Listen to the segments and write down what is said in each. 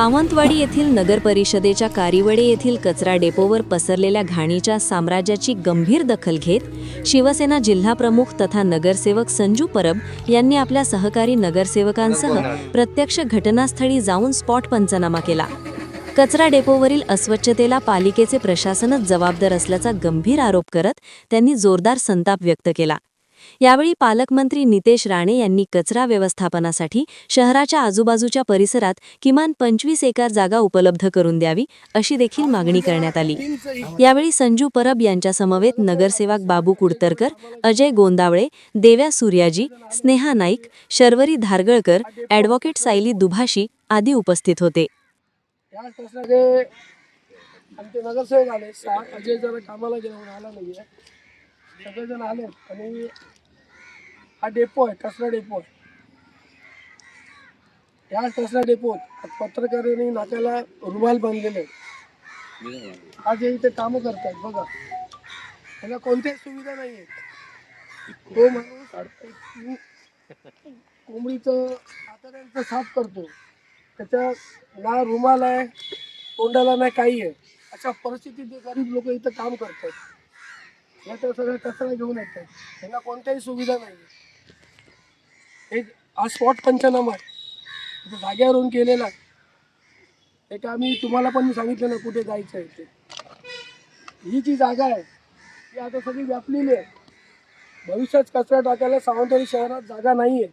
सावंतवाडी येथील नगरपरिषदेच्या कारिवडे येथील कचरा डेपोवर पसरलेल्या घाणीच्या साम्राज्याची गंभीर दखल घेत शिवसेना जिल्हाप्रमुख तथा नगरसेवक संजू परब यांनी आपल्या सहकारी नगरसेवकांसह प्रत्यक्ष घटनास्थळी जाऊन स्पॉट पंचनामा केला। कचरा डेपोवरील अस्वच्छतेला पालिकेचे प्रशासनच जबाबदार असल्याचा गंभीर आरोप करत त्यांनी जोरदार संताप व्यक्त केला। यावेळी पालकमंत्री नितेश राणे यांनी कचरा व्यवस्थापनासाठी शहराच्या आजूबाजूच्या परिसरात किमान 25 एकर जागा उपलब्ध करून द्यावी अशी देखील मागणी करण्यात आली। यावेळी संजू परब यांच्या समवेत नगरसेवक बाबू कुडतरकर, अजय गोंदावळे, देव्या सूर्याजी, स्नेहा नाईक, शर्वरी धारगळकर, ॲडव्होकेट सायली दुभाषी आदी उपस्थित होते। आमचे नगरसेवक आले, अजय जरा कामाला घेऊन आला नाहीये, सगळेजण आले आणि हा डेपो आहे, कचरा डेपो आहे। या कचरा डेपोत पत्रकारांनी नाक्याला रुमाल बांधलेले, आज इथे कामं करतात बघा, त्याला कोणत्याही सुविधा नाही आहे। तो माणूस कोंबडीचं आतड्यांचं साफ करतो, त्याच्या ना रुमाल आहे, तोंडाला नाही काही आहे, अशा परिस्थितीत गरीब लोक इथं काम करतात। याचा सगळं कचरा घेऊन येतात, त्यांना कोणत्याही सुविधा नाही। एक आज स्पॉट पंचनामा जागेवरून केलेला, एक आम्ही तुम्हाला पण सांगितलं ना कुठे जायचं आहे ते। ही जी जागा आहे ती आता सगळी व्यापलेली आहे, भविष्यात कचरा टाकायला सावंतवाडी शहरात जागा नाही आहे।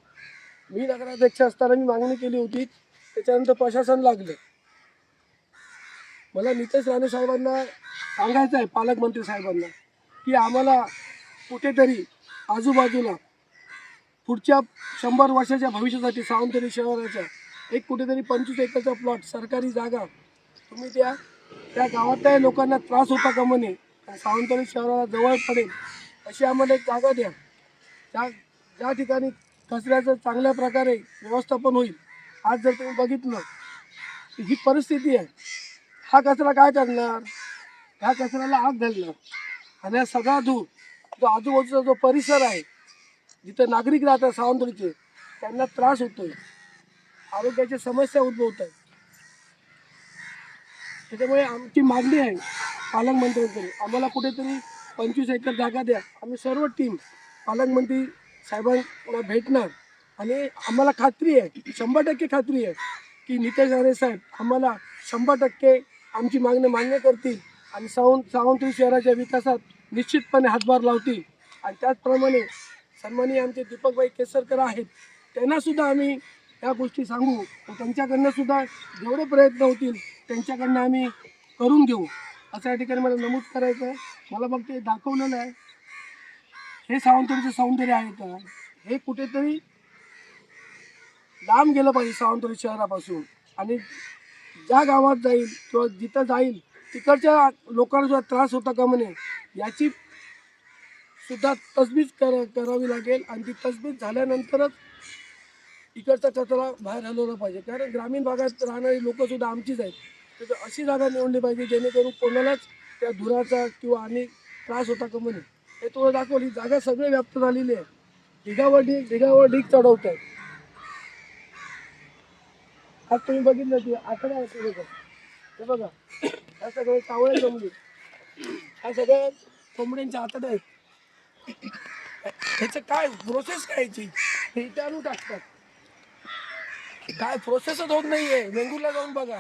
मी नगराध्यक्ष असताना मी मागणी केली होती, त्याच्यानंतर प्रशासन लागलं। मला नितेश राणे साहेबांना सांगायचं आहे, पालकमंत्री साहेबांना, की आम्हाला कुठेतरी आजूबाजूला पुढच्या 100 वर्षाच्या भविष्यासाठी सावंतवाडी शहराच्या एक कुठेतरी 25 एकरचा प्लॉट सरकारी जागा तुम्ही त्या गावातल्या लोकांना त्रास होता कामा नये, सावंतवाडी शहराला जवळ पडेल अशी आम्हाला एक जागा द्या, ज्या ठिकाणी कचऱ्याचं चांगल्या प्रकारे व्यवस्थापन होईल। आज जर तुम्ही बघितलं ही परिस्थिती आहे, हा कचरा काय करणार, ह्या कचऱ्याला आग घालणार आणि सगळा धूर जो आजूबाजूचा जो परिसर आहे जिथे नागरिक राहतात सावंतवाडीचे, त्यांना त्रास होतोय, आरोग्याच्या समस्या उद्भवत आहेत। त्याच्यामुळे आमची मागणी आहे पालकमंत्र्यांकडे, आम्हाला कुठेतरी 25 एकर जागा द्या। आम्ही सर्व टीम पालकमंत्री साहेबांना भेटणार आणि आम्हाला खात्री आहे, 100% खात्री आहे की नितेश राणे साहेब आम्हाला 100% आमची मागणी मान्य करतील आणि सावंतवाडी शहराच्या विकासात निश्चितपणे हातभार लावतील। आणि त्याचप्रमाणे सन्माननीय आमचे दीपकभाई केसरकर आहेत, त्यांनासुद्धा आम्ही या गोष्टी सांगू, त्यांच्याकडनं सुद्धा जेवढे प्रयत्न होतील त्यांच्याकडनं आम्ही करून घेऊ असं या ठिकाणी मला नमूद करायचं आहे। मला फक्त ते दाखवलेलं आहे, हे सावंतवाडीचं सौंदर्य आहे का, हे कुठेतरी लांब गेलं पाहिजे सावंतवाडी शहरापासून, आणि ज्या गावात जाईल किंवा जिथं जाईल तिकडच्या लोकांना सुद्धा त्रास होता का म्हणे याची सुद्धा तजवीज करावी लागेल। आणि ती तजवीज झाल्यानंतरच इकडचा कचरा बाहेर हलवला पाहिजे, कारण ग्रामीण भागात राहणारी लोकंसुद्धा आमचीच आहेत। तर अशी जागा निवडली पाहिजे जेणेकरून कोणालाच त्या धुराचा किंवा आणि त्रास होता का म्हणे। हे तुला दाखवली जागा सगळे व्याप्त झालेली आहे, ढिगावर ढीग चढवत आहेत। आज तुम्ही बघितलं की आकडा आहे हे बघा, ह्या सगळे कावळे जमले, ह्या सगळ्या कोंबड्यांच्या आतड्या आहेत। ह्याचं काय प्रोसेस काय याची, हे इथे आणून टाकतात, काय प्रोसेसच होत नाहीये। वेंगुर्ला जाऊन बघा,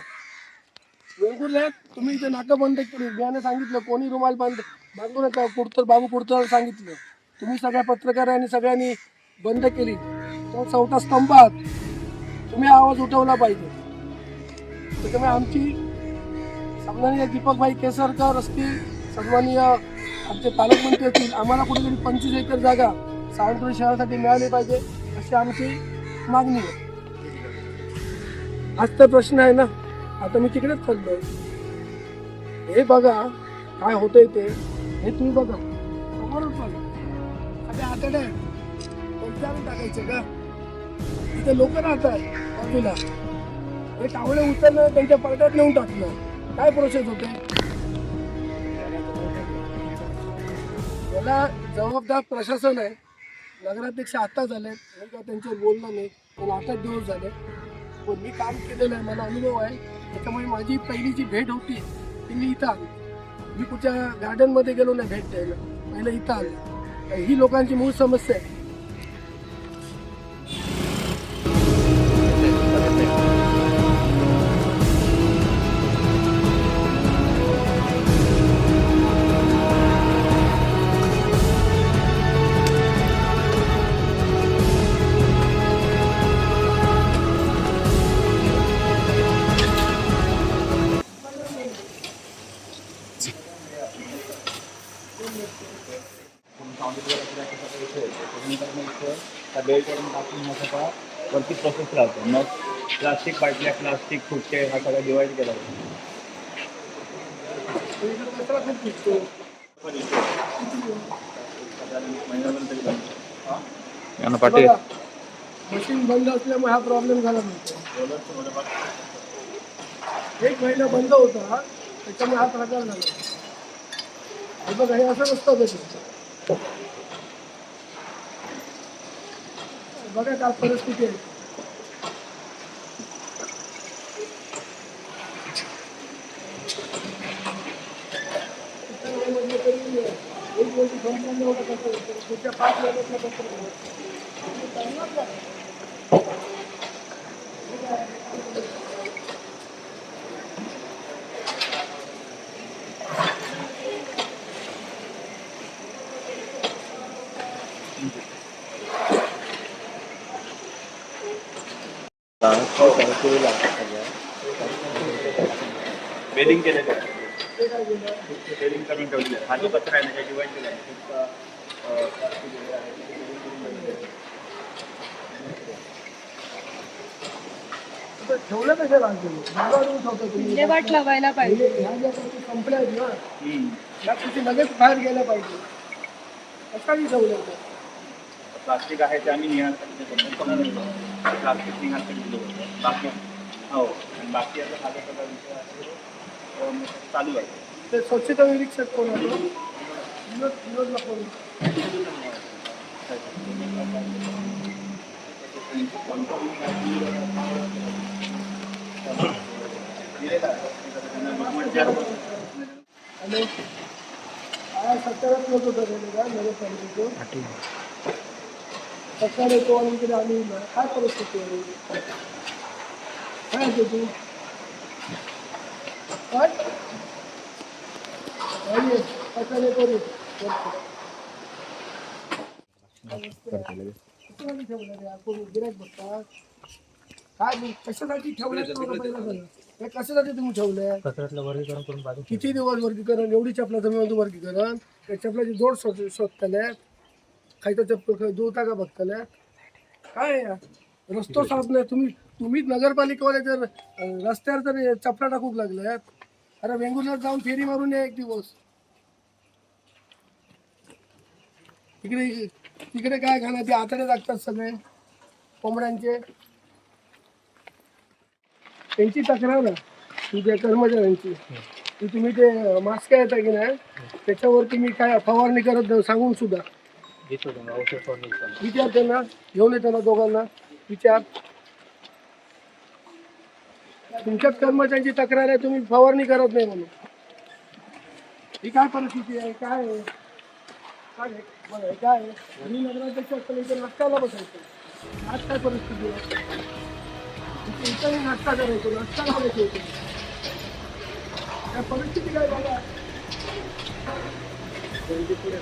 वेंगुर्ल्यात तुम्ही इथे नाकं बंद केली, बियाणे सांगितलं कोणी रुमाल बांधू नका, बाबू कुडतर सांगितलं, तुम्ही सगळ्या पत्रकारांनी सगळ्यांनी बंद केली, तो 4था स्तंभ आहात, तुम्ही आवाज उठवला पाहिजे। त्याच्यामुळे आमची सन्माननीय दीपकभाई केसरकर असतील, सन्माननीय आमचे पालकमंत्री असतील, आम्हाला कुठेतरी 25 एकर जागा सावंतवाडी शहरासाठी मिळाली पाहिजे अशी आमची मागणी आहे। आज तर प्रश्न आहे ना, आता मी तिकडेच चाललोय, हे बघा काय होतंय ते, हे तुम्ही बघा समोरच बघा, सगळ्या आतड्या आहेत, टाकायचं का, इथे लोक राहतात बाजूला, हे कावळे उचललं त्यांच्या पलट्यात नेऊन टाकलं, काय प्रोसेस होते, याला जबाबदार प्रशासन आहे। नगराध्यक्ष आता झाले, मी काय त्यांच्यावर बोललो नाही, पण 8 दिवस झाले। पण मी काम केलेलं आहे, मला अनुभव आहे. त्याच्यामुळे माझी पहिली जी भेट होती ती मी इथं आली. मी कुठच्या गार्डनमध्ये गेलो नाही भेट द्यायला, पहिलं इथं आले. ही लोकांची मूळ समस्या आहे. वरती प्रोसेस लावतो. मग प्लास्टिक बाटल्या, प्लास्टिक फुटके हा सगळा डिवाइड केला जातो. कचरा खूप दिसतो. पाटील मशीन बंद असल्यामुळे हा प्रॉब्लेम झाला नव्हता. एक महिना बंद होता त्याच्यामुळे हा प्रकार झाला. हे बघा, हे असं नसतं त्याचं. बघा काय परिस्थिती आहे. एक वर्षी संपन्न होता कसं पुढच्या 5 महिन्यातला कसं बेलिंग केलेलं आहे. बेलिंग करून ठेवलेलं आहे. हा जो कचरा आहे त्याच्या डिवाइड केला आहे. ठेवलं कशा लागते जागा देऊन ठेवता तुम्ही. विल्हेवाट लावायला पाहिजे. ह्या ज्या गोष्टी संपल्या आहेत ना या गोष्टी लगेच बाहेर गेल्या पाहिजे. कशाही ठेवलं होतं. प्लास्टिक आहे ते आम्ही निघाल प्लास्टिक निघाल दिलं बाकी हो. आणि बाकी आता माझा सगळा विषय आहे चालू आहे. ते स्वच्छता निरीक्षक कोण आहे? विनोदला कोण? आणि काय सकारात्मक होतं का नगरपालिकेचं सकाळ येतो आणि इकडे आम्ही काय परिस्थिती आहे? काय होते तू काय सकाळी करू गिरायक बघतात काय कशासाठी ठेवलं? हे कशासाठी तुम्ही ठेवलंय? कचऱ्यातलं वर्गीकरण करून पाहिजे. किती दिवस वर्गीकरण? एवढी चपला जमिनीमध्ये वर्गीकरण. त्या चपलाची जोड शोधतल्यात खायचं चप्पल धुता का बघतल्यात काय आहे? रस्तो साफ नाही. तुम्ही नगरपालिकेवाले जर रस्त्यावर जर चपला टाकूक लागल्यात, अरे वेंगुर्ल्यात जाऊन फेरी मारून या एक दिवस. तिकडे काय खाणार? ते आतडे लागतात सगळे कोंबड्यांचे. त्यांची तक्रार ना तुझ्या कर्मचाऱ्यांची की तुम्ही ते मास्क येता की नाही त्याच्यावर तुम्ही काय फवारणी करत सांगून सुद्धा विचार त्यांना, घेऊन येताना दोघांना विचार. तुमच्याच कर्मचाऱ्यांची तक्रार आहे तुम्ही फवारणी करत नाही म्हणून. ही काय परिस्थिती आहे? काय आहे? काय आहे? बघा काय आहे. आणि नगराध्यक्ष असताना इथे नाश्त्याला बसायचं. आज काय परिस्थिती आहे? इथं नाश्ता करायचो, नाश्ता लावायचो होतो. त्या परिस्थिती काय बघा.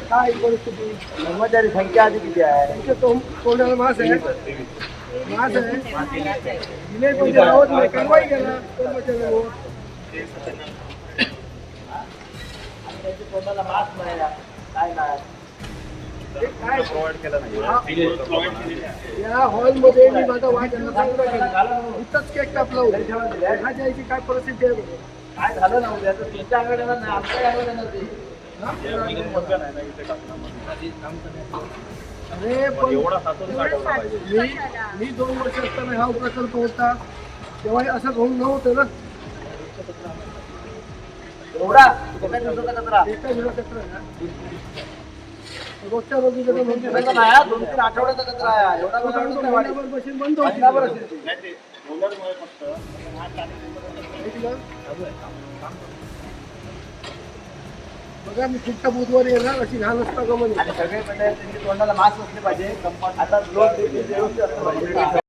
काय परिस्थिती? कर्मचारी संख्या आधी किती आहे? त्यांच्या तोंडाला मास आहे. मास आहे. दिले पैसे लावत नाही. कारवाई केला कर्मचाऱ्यांवर. कोणाला मास्क नाही काय नाही काय प्रोव्हाइड केलं नाही. या हॉलमध्ये मी माझा वाद साजरा केला. इथंच केक कापला होता. ह्या जायची काय परिस्थिती आहे बघा. काय झालं ना उद्या तर तुमच्या आकडे नाही आमच्या आकडे नाही. अरे पण एवढा साचून काढवला पाहिजे. मी 2 वर्ष असताना हा प्रकल्प होता तेव्हा असं होऊन नव्हतं ना. एवढा एका दिवसाचा कचरा एका दिवसात कचरा आहे ना. रोजच्या रोजी जर म्हणजे दोन-तीन आठवड्याचा कचरा आहे एवढा महिनाभर मशीन बंद होती. नाही ते रोलरमुळे फक्त आज माहिती का? बघा मी पुढच्या बुधवारी येणार अशी घाण असता का म्हणे. आणि सगळे म्हणजे त्यांची तोंडाला मास्क असले पाहिजे. आता लोक व्यवस्थित असलं पाहिजे.